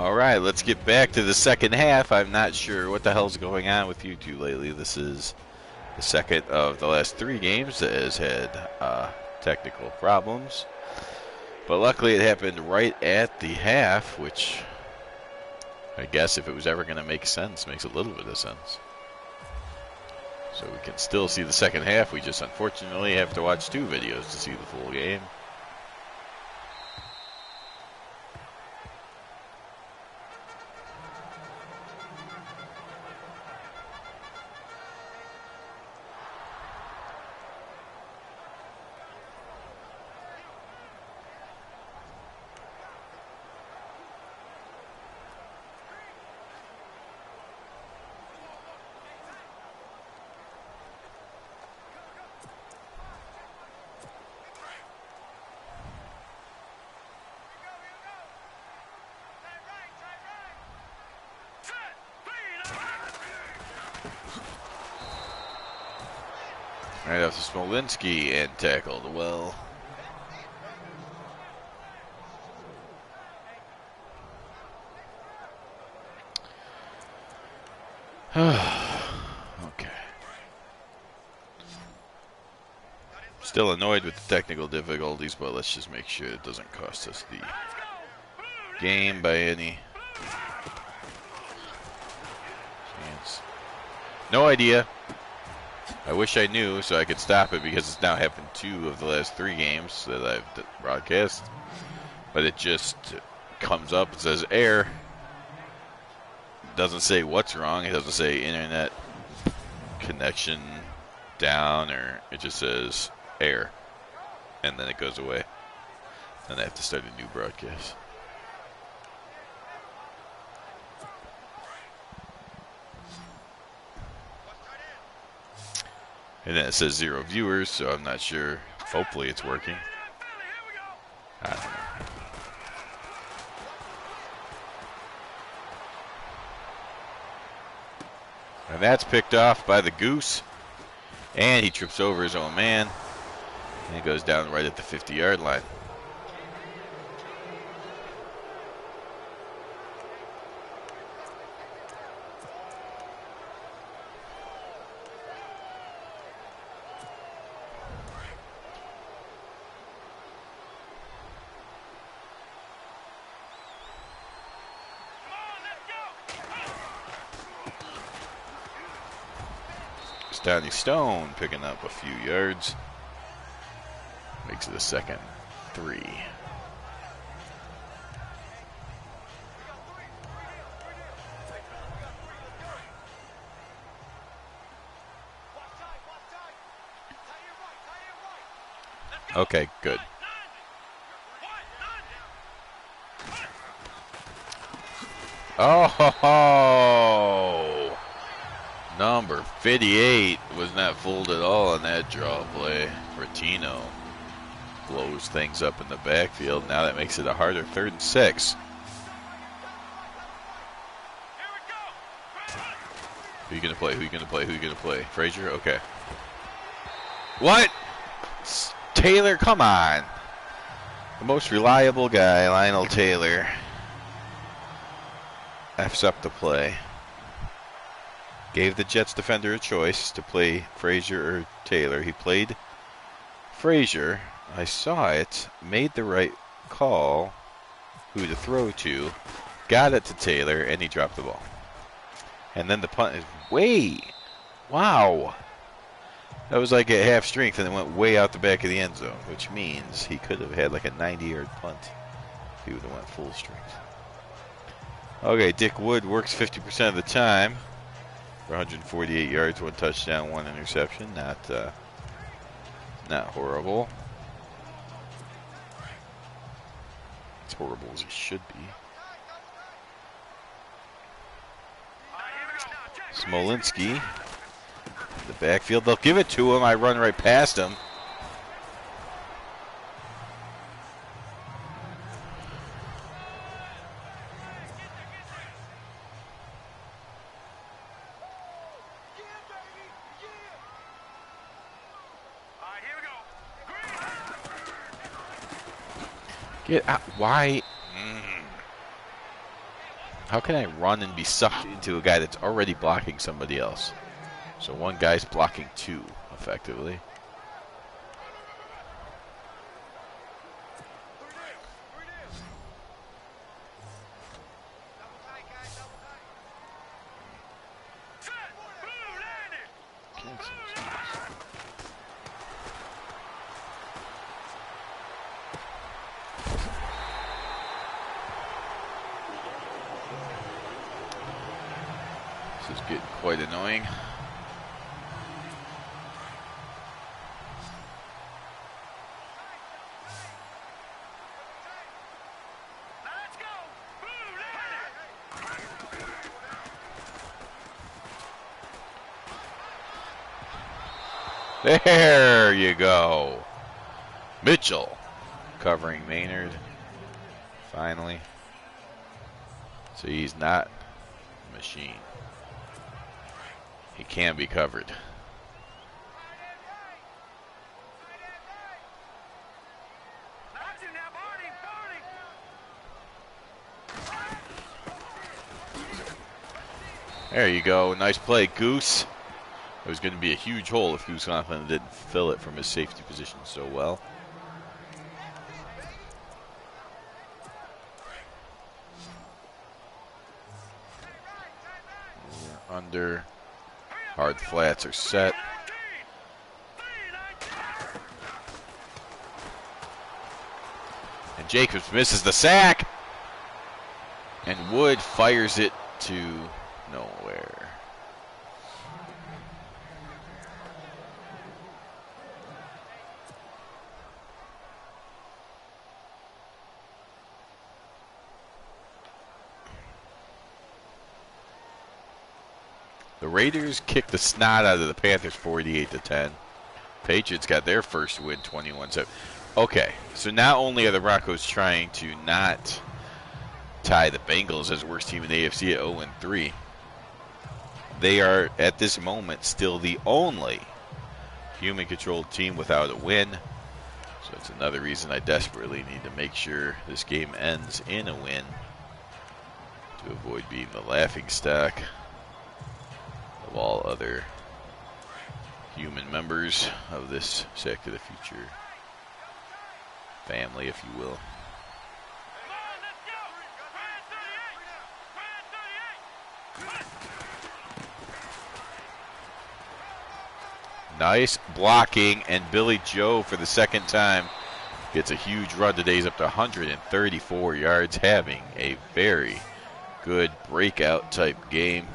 All right, let's get back to the second half. I'm not sure what the hell's going on with you two lately. This is the second of the last 3 games that has had technical problems. But luckily it happened right at the half, which I guess if it was ever going to make sense, makes a little bit of sense. So we can still see the second half. We just unfortunately have to watch 2 videos to see the full game. Right off to Smolinski and tackled well. Okay. Still annoyed with the technical difficulties, but let's just make sure it doesn't cost us the game by any chance. No idea. I wish I knew so I could stop it, because it's now happened 2 of the last 3 games that I've broadcast. But it just comes up, it says error. It doesn't say what's wrong, it doesn't say internet connection down, or it just says error. And then it goes away. Then I have to start a new broadcast. And then it says 0 viewers, so I'm not sure. Hopefully it's working. I don't know. And that's picked off by the Goose. And he trips over his own man. And he goes down right at the 50-yard line. Downey Stone picking up a few yards. Makes it a 2nd 3. Okay, good. Oh, ho, ho. Number 58 was not fooled at all on that draw play. Bertino blows things up in the backfield. Now that makes it a harder 3rd and 6. Who you gonna play? Who you gonna play? Who you gonna play? Frazier? Okay. What? Taylor, come on. The most reliable guy, Lionel Taylor, F's up the play. Gave the Jets defender a choice to play Frazier or Taylor. He played Frazier. I saw it. Made the right call. Who to throw to. Got it to Taylor, and he dropped the ball. And then the punt is way. Wow. That was like at half strength, and it went way out the back of the end zone, which means he could have had like a 90-yard punt if he would have went full strength. Okay, Dick Wood works 50% of the time. 148 yards, 1 touchdown, 1 interception. Not horrible. As horrible as it should be. Smolinski in the backfield. They'll give it to him. I run right past him. Get out. Why? How can I run and be sucked into a guy that's already blocking somebody else? So one guy's blocking two, effectively. This is getting quite annoying. There you go. Mitchell covering Maynard. Finally. So he's not a machine. He can be covered. There you go. Nice play, Goose. It was going to be a huge hole if Goose Conklin didn't fill it from his safety position so well. We're under. Hard flats are set. And Jacobs misses the sack. And Wood fires it to nowhere. The Raiders kicked the snot out of the Panthers 48-10. Patriots got their first win 21-7. Okay, so not only are the Broncos trying to not tie the Bengals as worst team in the AFC at 0-3, they are at this moment still the only human-controlled team without a win. So it's another reason I desperately need to make sure this game ends in a win to avoid being the laughingstock of all other human members of this Sack to the Future family, if you will. Nice blocking, and Billy Joe for the second time gets a huge run today. He's up to 134 yards, having a very good breakout type game.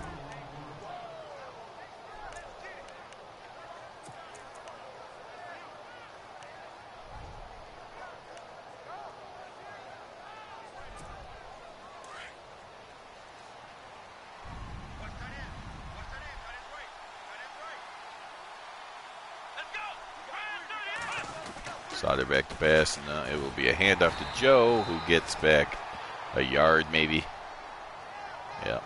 Slaughter back to pass, and it will be a handoff to Joe, who gets back a yard maybe. Yeah.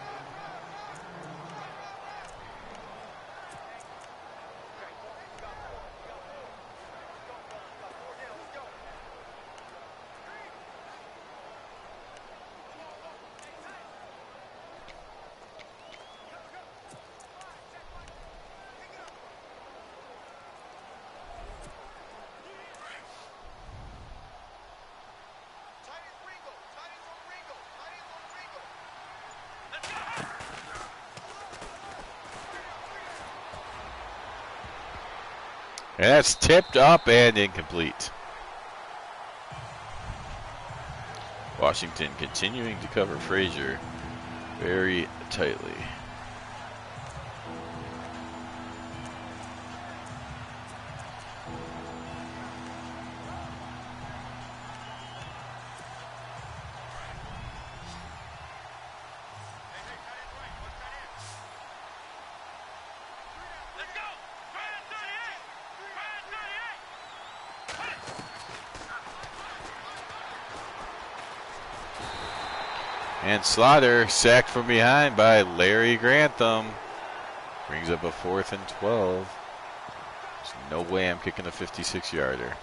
And that's tipped up and incomplete. Washington continuing to cover Frazier very tightly. And Slaughter sacked from behind by Larry Grantham. Brings up a 4th and 12. There's no way I'm kicking a 56-yarder.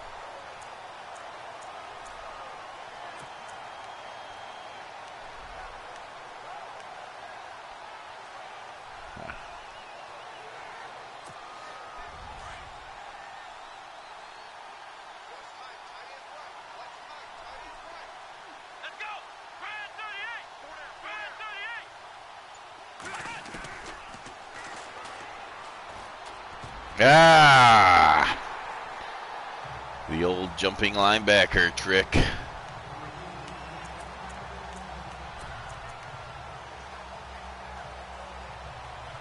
Ah! The old jumping linebacker trick.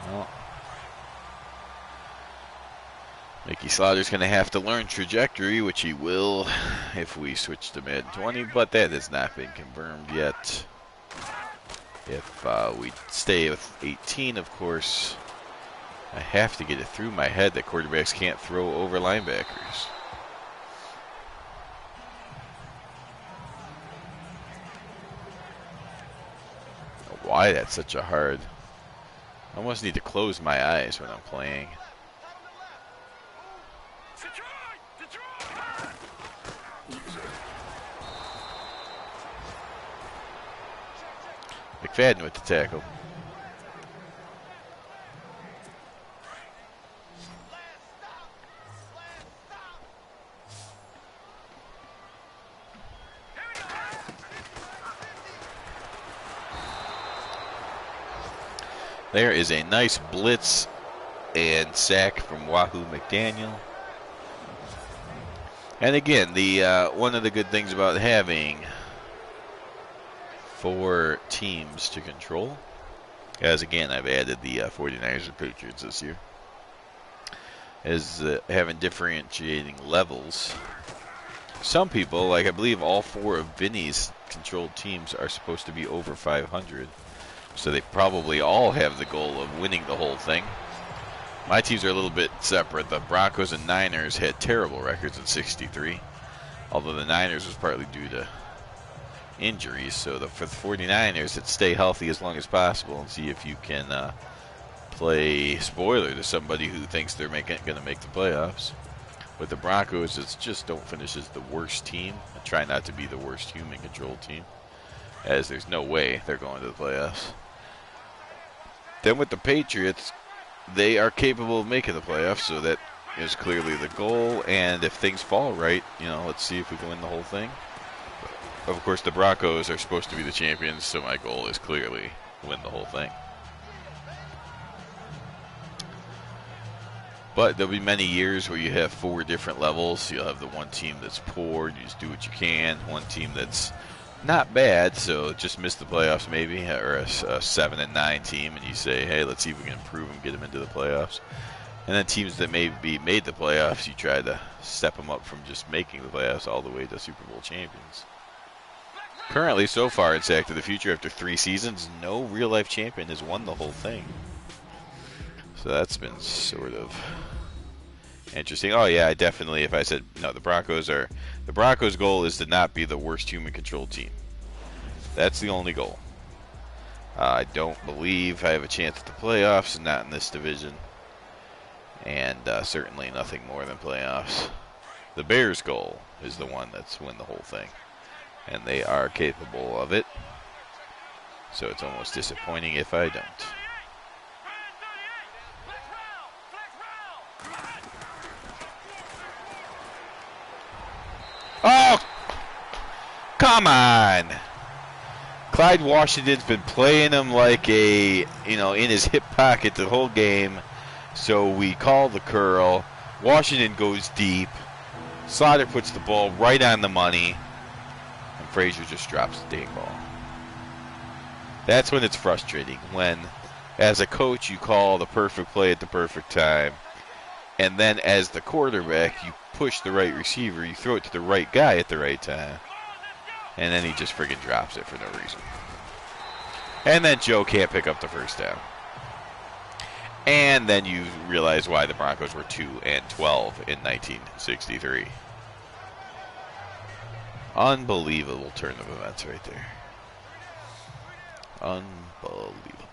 Well, Mickey Slaughter's going to have to learn trajectory, which he will if we switch to Madden 20, but that has not been confirmed yet. If we stay with 18, of course, I have to get it through my head that quarterbacks can't throw over linebackers. Why that's such a hard... I almost need to close my eyes when I'm playing. McFadden with the tackle. There is a nice blitz and sack from Wahoo McDaniel. And again, the one of the good things about having 4 teams to control, as again I've added the 49ers and Patriots this year, is having differentiating levels. Some people, like I believe all 4 of Vinny's controlled teams are supposed to be over 500. So they probably all have the goal of winning the whole thing. My teams are a little bit separate. The Broncos and Niners had terrible records in 63. Although the Niners was partly due to injuries. So for the 49ers, it's stay healthy as long as possible and see if you can play spoiler to somebody who thinks they're going to make the playoffs. With the Broncos, it's just don't finish as the worst team and try not to be the worst human-controlled team, as there's no way they're going to the playoffs. Then with the Patriots, they are capable of making the playoffs, so that is clearly the goal. And if things fall right, let's see if we can win the whole thing. Of course, the Broncos are supposed to be the champions, so my goal is clearly win the whole thing. But there'll be many years where you have 4 different levels. You'll have the one team that's poor, you just do what you can. One team that's not bad, so just miss the playoffs maybe, or a 7-9 team, and you say, hey, let's see if we can improve and get them into the playoffs. And then teams that maybe made the playoffs, you try to step them up from just making the playoffs all the way to Super Bowl champions. Currently, so far in Sack to the Future, after 3 seasons, no real-life champion has won the whole thing. So that's been sort of interesting. Oh yeah, I definitely, if I said, no, the Broncos' goal is to not be the worst human-controlled team. That's the only goal. I don't believe I have a chance at the playoffs, not in this division. And certainly nothing more than playoffs. The Bears' goal is the one that's win the whole thing. And they are capable of it. So it's almost disappointing if I don't. Oh! Come on! Clyde Washington's been playing him like a, in his hip pocket the whole game. So we call the curl. Washington goes deep. Slaughter puts the ball right on the money. And Frazier just drops the dang ball. That's when it's frustrating. When, as a coach, you call the perfect play at the perfect time. And then as the quarterback, you push the right receiver. You throw it to the right guy at the right time. And then he just friggin' drops it for no reason. And then Joe can't pick up the first down. And then you realize why the Broncos were 2-12 in 1963. Unbelievable turn of events right there. Unbelievable.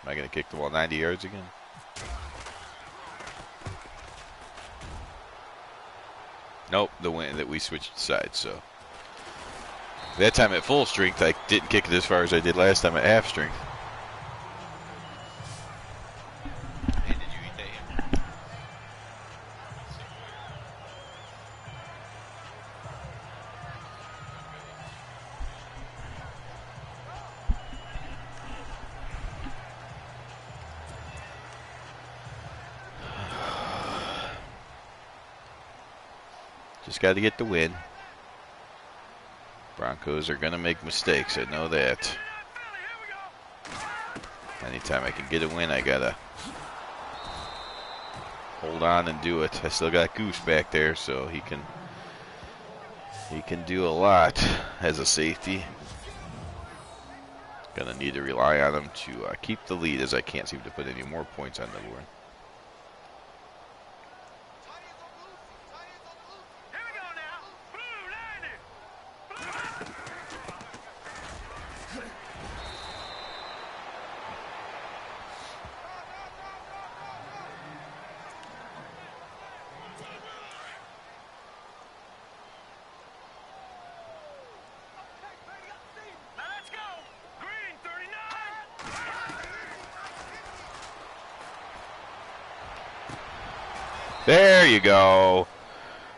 Am I going to kick the ball 90 yards again? Nope, the win that we switched sides, so. That time at full strength, I didn't kick it as far as I did last time at half strength. Hey, did you eat that hamburger? Just got to get the win. Broncos are going to make mistakes. I know that. Anytime I can get a win, I got to hold on and do it. I still got Goose back there, so he can do a lot as a safety. Gonna need to rely on him to keep the lead, as I can't seem to put any more points on the board. There you go.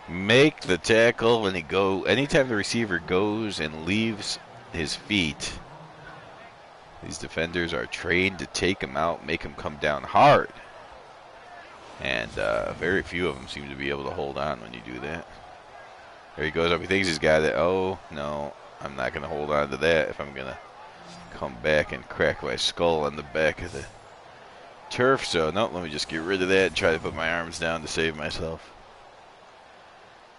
Make the tackle when he go. Anytime the receiver goes and leaves his feet, these defenders are trained to take him out, make him come down hard. And very few of them seem to be able to hold on when you do that. There he goes up. He thinks he's got it. Oh, no. I'm not going to hold on to that if I'm going to come back and crack my skull on the back of the turf. So, no, let me just get rid of that and try to put my arms down to save myself.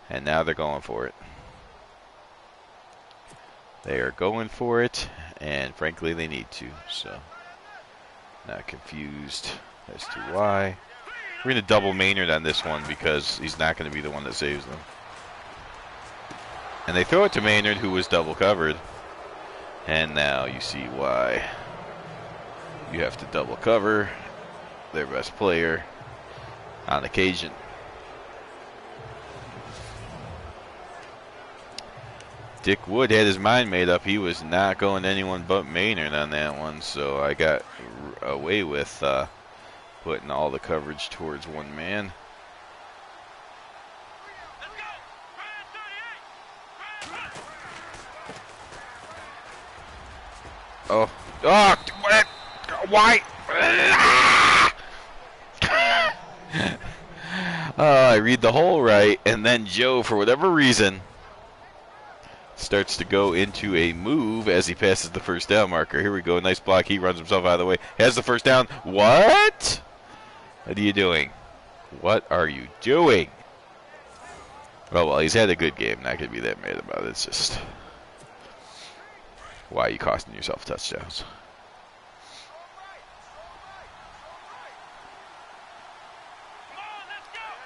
And now they're going for it. They are going for it, and frankly, they need to. So, not confused as to why. We're going to double Maynard on this one because he's not going to be the one that saves them. And they throw it to Maynard, who was double covered. And now you see why you have to double cover their best player on occasion. Dick Wood had his mind made up. He was not going to anyone but Maynard on that one, so I got away with putting all the coverage towards one man. Oh, what? Why? I read the hole right, and then Joe, for whatever reason, starts to go into a move as he passes the first down marker. Here we go. Nice block. He runs himself out of the way. Has the first down. What? What are you doing? What are you doing? Oh, well, he's had a good game. Not going to be that mad about it. It's just, why are you costing yourself touchdowns?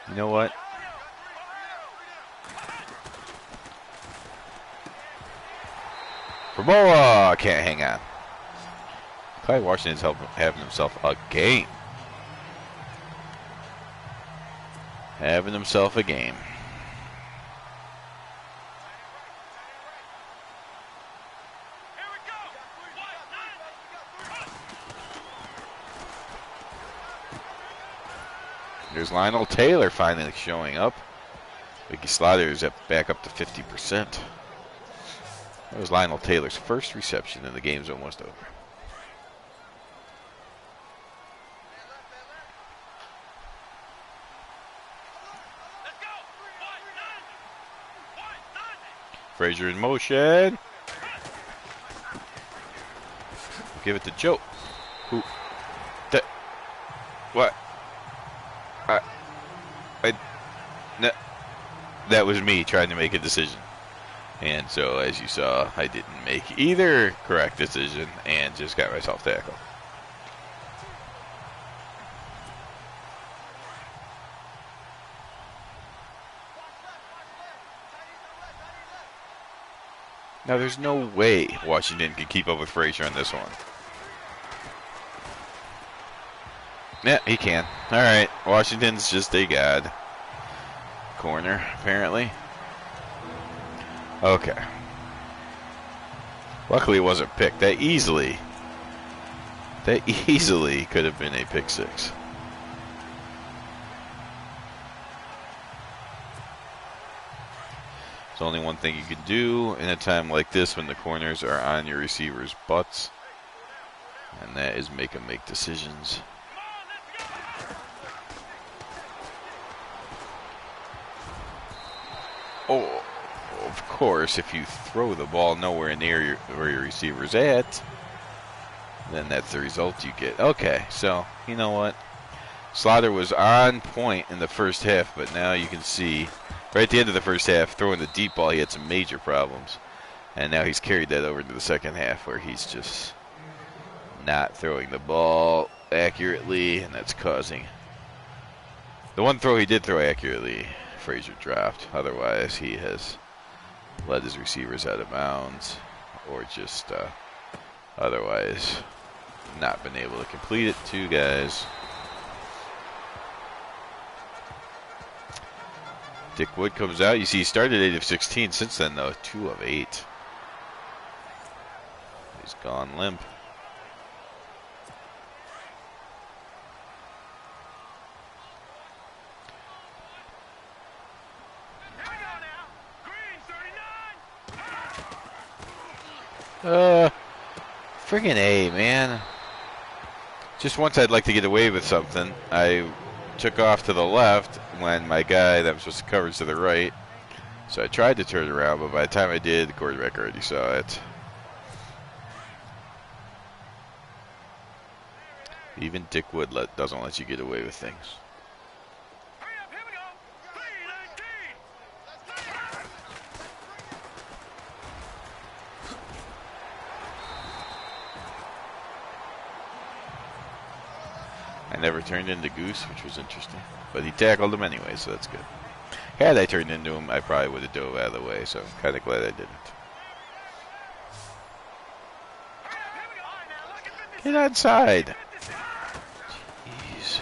You know what? Verboa can't hang on. Clyde Washington's having himself a game. Having himself a game. There's Lionel Taylor finally showing up. Vicky Slaughter's back up to 50%. That was Lionel Taylor's first reception, and the game's almost over. Frazier in motion. Give it to Joe. Who? What? That was me trying to make a decision. And so, as you saw, I didn't make either correct decision and just got myself tackled. Now, there's no way Washington can keep up with Frazier on this one. Yeah, he can. All right, Washington's just a god. Corner, apparently. Okay. Luckily, it wasn't picked. That easily could have been a pick six. There's only one thing you can do in a time like this when the corners are on your receivers' butts, and that is make them make decisions. Oh, of course, if you throw the ball nowhere near where your receiver's at, then that's the result you get. Okay, so you know what? Slaughter was on point in the first half, but now you can see right at the end of the first half, throwing the deep ball, he had some major problems. And now he's carried that over into the second half where he's just not throwing the ball accurately, and that's causing. The one throw he did throw accurately, Frazier dropped. Otherwise, he has led his receivers out of bounds or just otherwise not been able to complete it. 2 guys. Dick Wood comes out. You see he started 8 of 16. Since then, though, 2 of 8. He's gone limp. Friggin' A, man. Just once I'd like to get away with something. I took off to the left when my guy that was supposed to cover to the right. So I tried to turn around, but by the time I did, the quarterback already saw it. Even Dick Wood doesn't let you get away with things. I never turned into Goose, which was interesting. But he tackled him anyway, so that's good. Had I turned into him, I probably would have dove out of the way, so I'm kind of glad I didn't. Get outside. Jeez.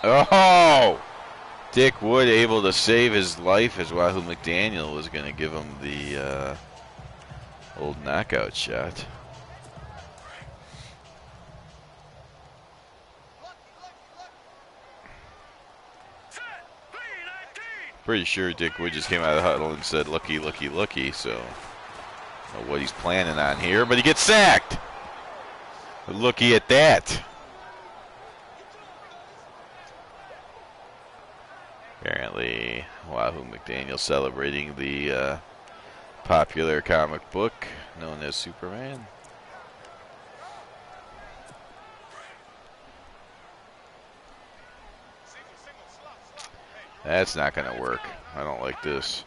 Oh! Dick Wood able to save his life as Wahoo McDaniel was going to give him the old knockout shot. Pretty sure Dick Wood just came out of the huddle and said, "Looky, looky, looky." So, I don't know what he's planning on here, but he gets sacked. Looky at that. Apparently, Wahoo McDaniel celebrating the popular comic book known as Superman. That's not going to work. I don't like this.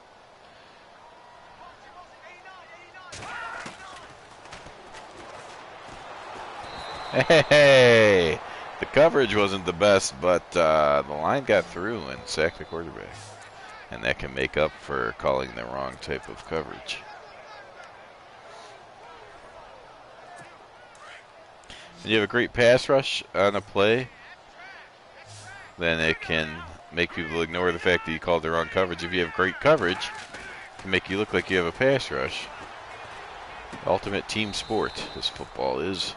Hey! The coverage wasn't the best, but the line got through and sacked the quarterback. And that can make up for calling the wrong type of coverage. When you have a great pass rush on a play, then it can make people ignore the fact that you called the wrong coverage. If you have great coverage, it can make you look like you have a pass rush. Ultimate team sport, this football is.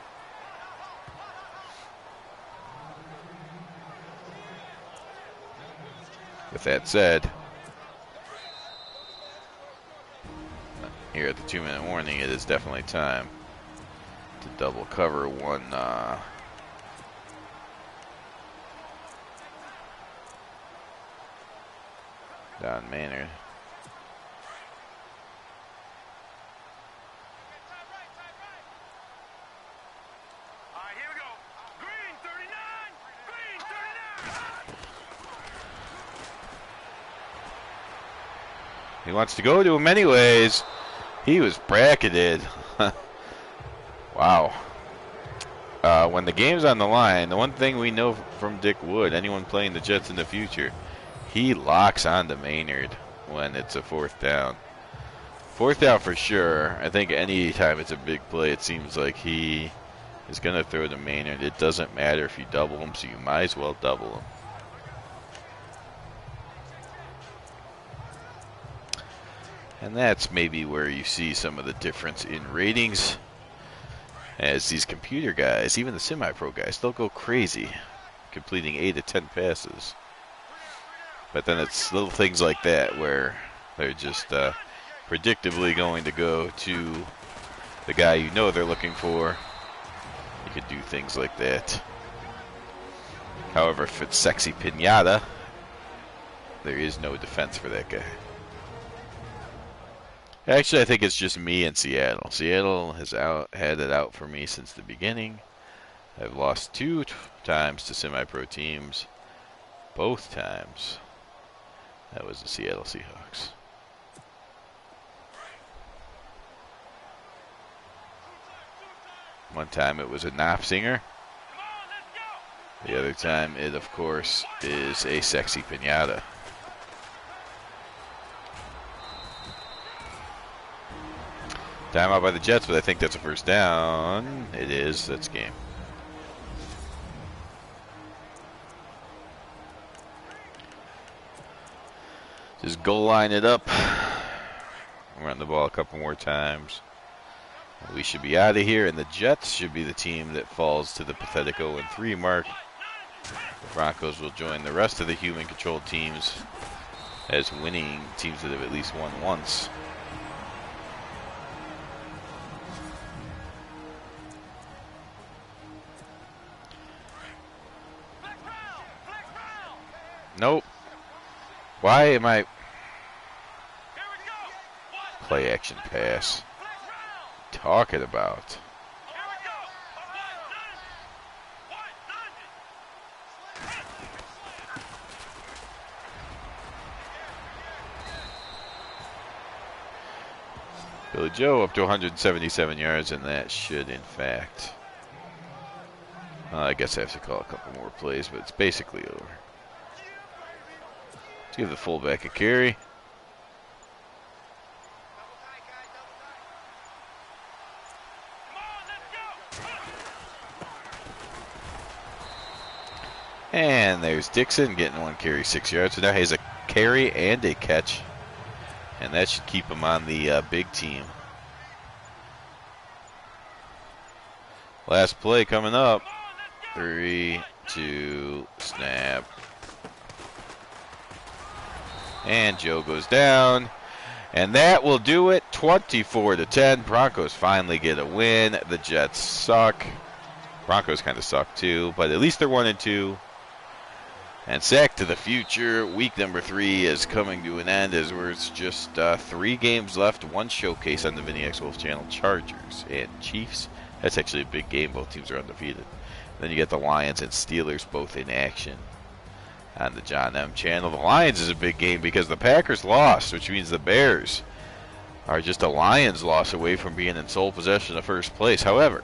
With that said, here at the 2-minute warning, it is definitely time to double cover one Don Maynard. He wants to go to him anyways. He was bracketed. Wow. When the game's on the line, the one thing we know from Dick Wood, anyone playing the Jets in the future, he locks onto Maynard when it's a 4th down. 4th down for sure. I think any time it's a big play, it seems like he is going to throw to Maynard. It doesn't matter if you double him, so you might as well double him. And that's maybe where you see some of the difference in ratings, as these computer guys, even the semi-pro guys, they'll go crazy completing 8 to 10 passes. But then it's little things like that where they're just predictably going to go to the guy you know they're looking for. You could do things like that. However, if it's Sexy Pinata, There is no defense for that guy. Actually, I think it's just me and Seattle. Seattle has had it out for me since the beginning. I've lost 2 times to semi-pro teams. Both times, that was the Seattle Seahawks. One time it was a Knopfsinger. The other time it, of course, is a sexy piñata. Timeout by the Jets, but I think that's a first down. It is. That's game. Just goal line it up. Run the ball a couple more times. We should be out of here, and the Jets should be the team that falls to the pathetic 0-3 mark. The Broncos will join the rest of the human-controlled teams as winning teams that have at least won once. Nope. Why am I... Play action pass. Talking about. Billy Joe up to 177 yards, and that should, in fact... I guess I have to call a couple more plays, but it's basically over. Let's give the fullback a carry. And there's Dixon getting 1 carry, 6 yards. So now he has a carry and a catch. And that should keep him on the big team. Last play coming up. 3, 2, snap. And Joe goes down. And that will do it. 24-10. Broncos finally get a win. The Jets suck. Broncos kind of suck too, but at least they're 1-2. And Sack to the Future, week number 3 is coming to an end as there's just 3 games left. 1 showcase on the Vinny X Wolf channel. Chargers and Chiefs. That's actually a big game. Both teams are undefeated. Then you get the Lions and Steelers both in action on the John M channel. The Lions is a big game because the Packers lost, which means the Bears are just a Lions loss away from being in sole possession of first place. However,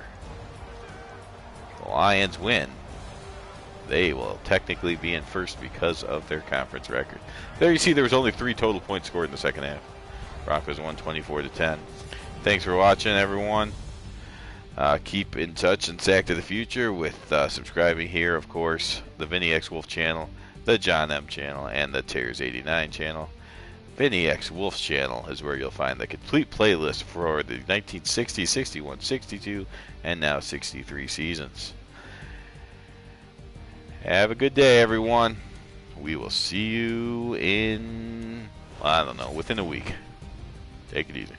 the Lions win. They will technically be in first because of their conference record. There you see there was only 3 total points scored in the second half. Broncos won 24-10. Thanks for watching, everyone. Keep in touch and Sack to the Future with subscribing here, of course, the Vinny X Wolf channel, the John M channel, and the Tears89 channel. Vinny X Wolf's channel is where you'll find the complete playlist for the 1960, 61, 62, and now 63 seasons. Have a good day, everyone. We will see you in, I don't know, within a week. Take it easy.